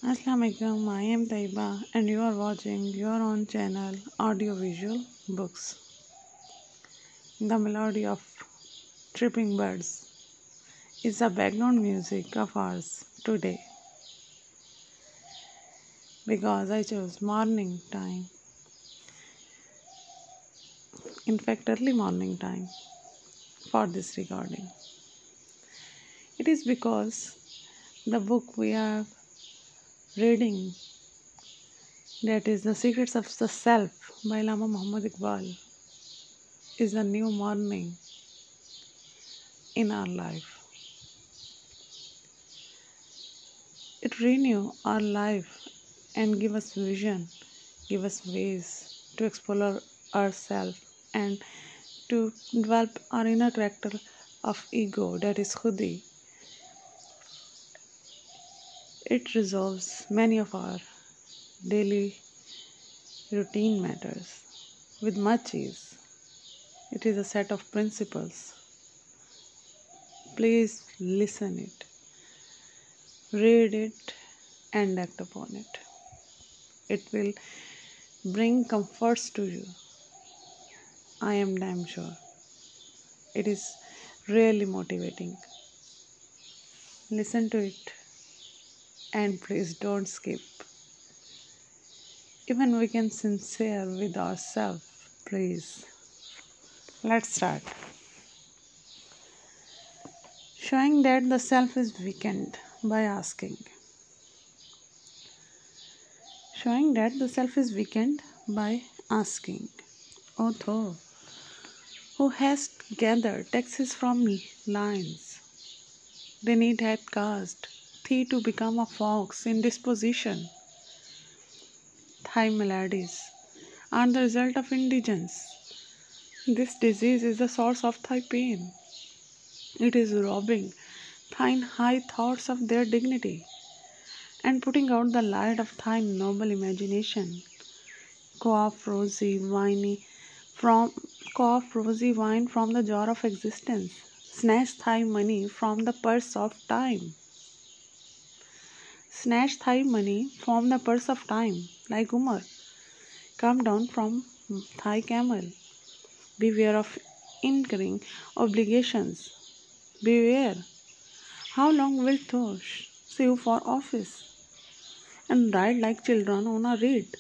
Assalamualaikum, I am Taiba and you are watching your own channel Audiovisual Books. The melody of tripping birds is the background music of ours today because I chose morning time, in fact early morning time for this recording. It is because the book we are reading, that is The Secrets of the Self by Allama Muhammad Iqbal, is a new morning in our life. It renew our life and give us vision, give us ways to explore ourselves and to develop our inner character of ego, that is Khudi. It resolves many of our daily routine matters with much ease. It is a set of principles. Please listen it, read it and act upon it. It will bring comforts to you. I am damn sure. It is really motivating. Listen to it and please don't skip. Even we can sincere with ourselves, please. Let's start. Showing that the self is weakened by asking. Showing that the self is weakened by asking. O thou, who hast gathered texts from lines, they need had cast thee to become a fox in disposition. Thy maladies are the result of indigence. This disease is the source of thy pain. It is robbing thine high thoughts of their dignity and putting out the light of thy noble imagination. Quaff rosy wine from the jar of existence. Snatch thy money from the purse of time. Snatch thy money from the purse of time, like Umar. Come down from thy camel. Beware of incurring obligations. Beware. How long wilt thou sue for office and ride like children on a reed?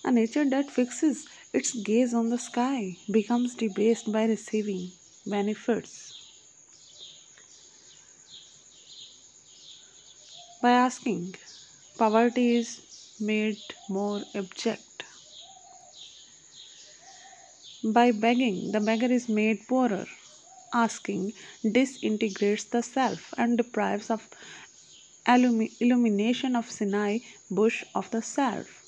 A nature that fixes its gaze on the sky becomes debased by receiving benefits. By asking, poverty is made more abject. By begging, the beggar is made poorer. Asking disintegrates the self and deprives of illumination of Sinai bush of the self.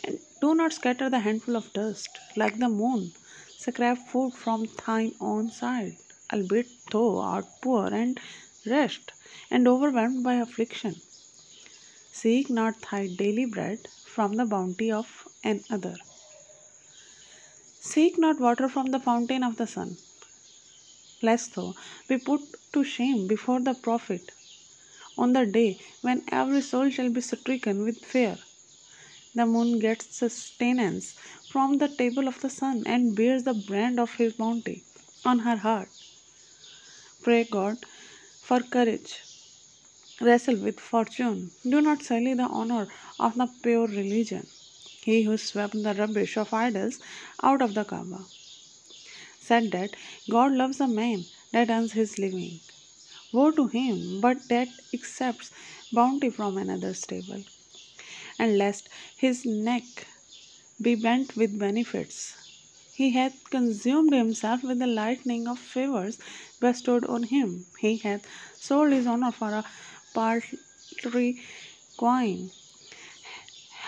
And do not scatter the handful of dust like the moon. Scrape food from thine own side, albeit thou art poor and wretched and overwhelmed by affliction. Seek not thy daily bread from the bounty of another. Seek not water from the fountain of the sun, lest thou be put to shame before the prophet on the day when every soul shall be stricken with fear. The moon gets sustenance from the table of the sun and bears the brand of his bounty on her heart. Pray God for courage. Wrestle with fortune. Do not sully the honor of the pure religion. He who swept the rubbish of idols out of the Kaaba said that God loves a man that earns his living. Woe to him but that accepts bounty from another's table, and lest his neck be bent with benefits. He hath consumed himself with the lightning of favors bestowed on him. He hath sold his honor for a paltry coin.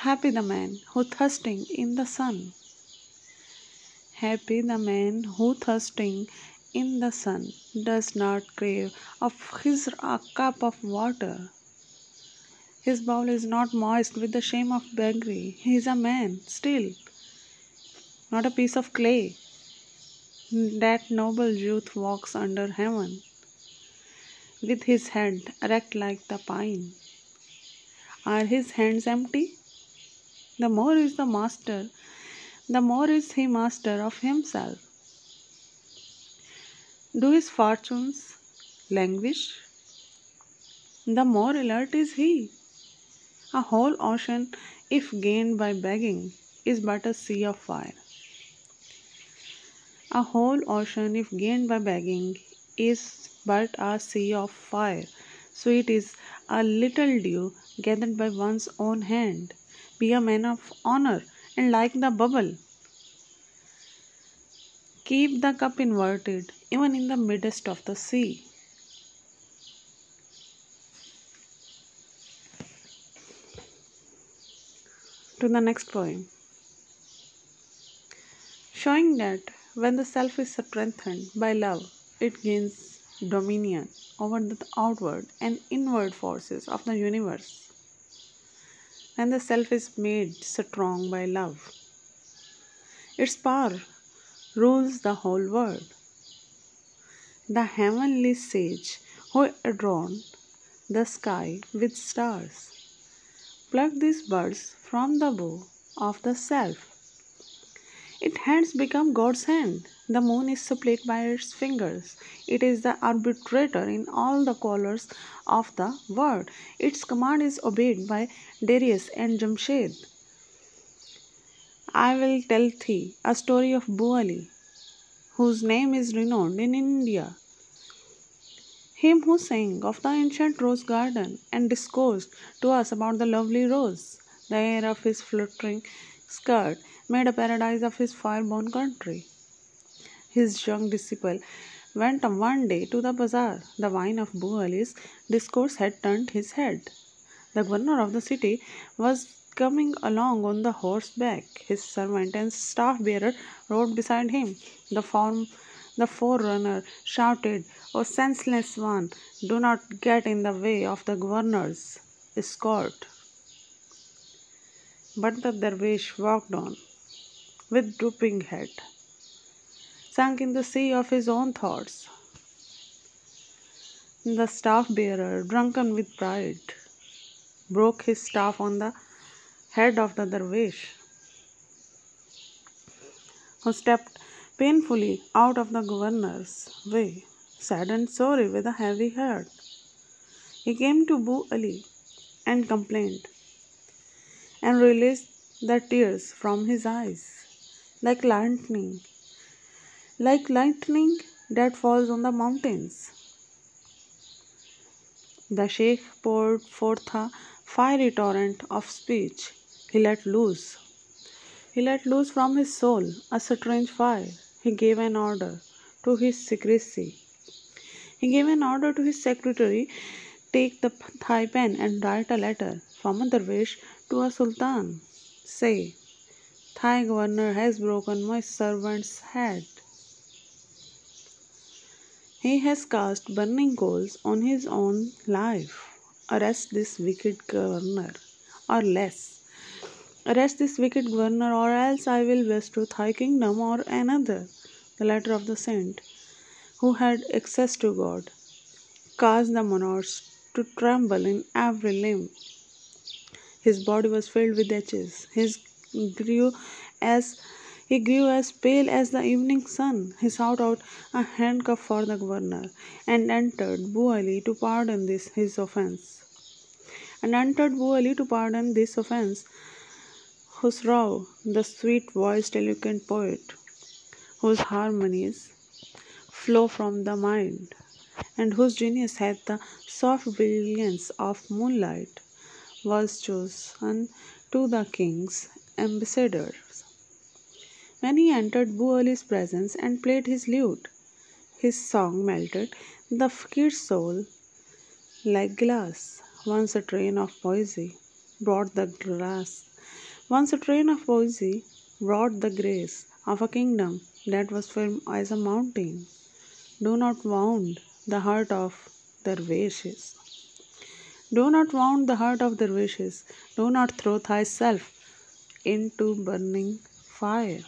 Happy the man who thirsting in the sun. Happy the man who thirsting in the sun does not crave of his a cup of water. His bowl is not moist with the shame of beggary. He is a man still, not a piece of clay. That noble youth walks under heaven, with his head erect like the pine. Are his hands empty? The more is the master, the more is he master of himself. Do his fortunes languish? The more alert is he. A whole ocean, if gained by begging, is but a sea of fire. A whole ocean, if gained by begging, is but a sea of fire. Sweet is a little dew gathered by one's own hand. Be a man of honor, and like the bubble, keep the cup inverted, even in the midst of the sea. To the next poem. Showing that when the self is strengthened by love, it gains dominion over the outward and inward forces of the universe. When the self is made strong by love, its power rules the whole world. The heavenly sage who adorned the sky with stars plucked these birds from the bow of the self. Its hands become God's hand. The moon is supplied by its fingers. It is the arbitrator in all the colors of the world. Its command is obeyed by Darius and Jamshed. I will tell thee a story of Buali, whose name is renowned in India. Him who sang of the ancient rose garden and discoursed to us about the lovely rose. The air of his fluttering skirt made a paradise of his fire-born country. His young disciple went one day to the bazaar. The wine of Buali's discourse had turned his head. The governor of the city was coming along on the horseback. His servant and staff-bearer rode beside him. The forerunner shouted, "O senseless one, do not get in the way of the governor's escort." But the dervish walked on, with drooping head, sunk in the sea of his own thoughts. The staff-bearer, drunken with pride, broke his staff on the head of the dervish, who stepped painfully out of the governor's way, sad and sorry with a heavy heart. He came to Bu Ali and complained, and released the tears from his eyes, like lightning that falls on the mountains. The sheikh poured forth a fiery torrent of speech. He let loose from his soul a strange fire. He gave an order to his secrecy. He gave an order to his secretary, "Take the thigh pen and write a letter from a dervish to a sultan. Say, Thy governor has broken my servant's head. He has cast burning coals on his own life. Arrest this wicked governor, or less. Arrest this wicked governor, or else I will bestow thy kingdom or another." The letter of the saint, who had access to God, caused the monarchs to tremble in every limb. His body was filled with ashes. He grew as pale as the evening sun. He sought out a handcuff for the governor, and entered Bu Ali to pardon his offense. Khusrau, the sweet-voiced, eloquent poet, whose harmonies flow from the mind, and whose genius had the soft brilliance of moonlight, was chosen to the king's ambassadors. When he entered Bu Ali's presence and played his lute, his song melted the fakir's soul like glass. Once a train of poesy brought the grace of a kingdom that was firm as a mountain. Do not wound the heart of dervishes. Do not wound the heart of dervishes. Do not throw thyself into burning fire.